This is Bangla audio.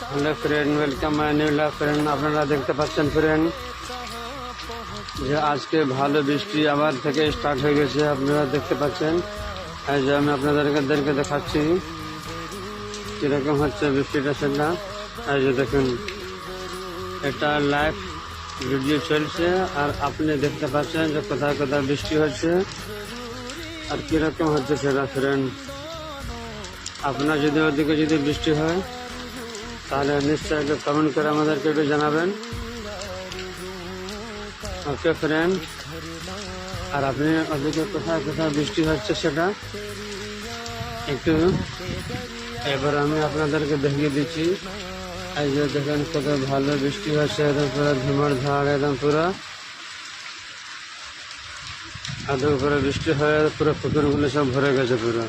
Hello friend, welcome my new love friend. আপনারা দেখতে পাচ্ছেন ফ্রেন্ড যে আজকে ভালো বৃষ্টি আবার থেকে স্টার্ট হয়ে গেছে। আপনারা দেখতে পাচ্ছেন, এই যে আমি আপনাদেরকে দেখাচ্ছি কিরকম হচ্ছে বৃষ্টিটা। সেটা এই যে দেখুন, এটা লাইভ ভিডিও চলছে আর আপনি দেখতে পাচ্ছেন যে কোথায় কোথায় বৃষ্টি হচ্ছে আর কিরকম হচ্ছে সেটা ফ্রেন্ড। আপনার যদি ওদিকে যদি বৃষ্টি হয় তাহলে নিশ্চয়ই একটু কমেন্ট করে আমাদেরকে একটু জানাবেন। ওকে ফ্রেন্ড, আর আপনি ওদিকে কোথায় কোথায় বৃষ্টি হচ্ছে সেটা একটু এবার আমি আপনাদেরকে দেখিয়ে দিচ্ছি। এই যে দেখেন কত ভালো বৃষ্টি হচ্ছে, একদম পুরো ঝুমার ঝাড়, একদম পুরো এত করে বৃষ্টি হয়ে পুরো পুকুরগুলো সব ভরে গেছে পুরো।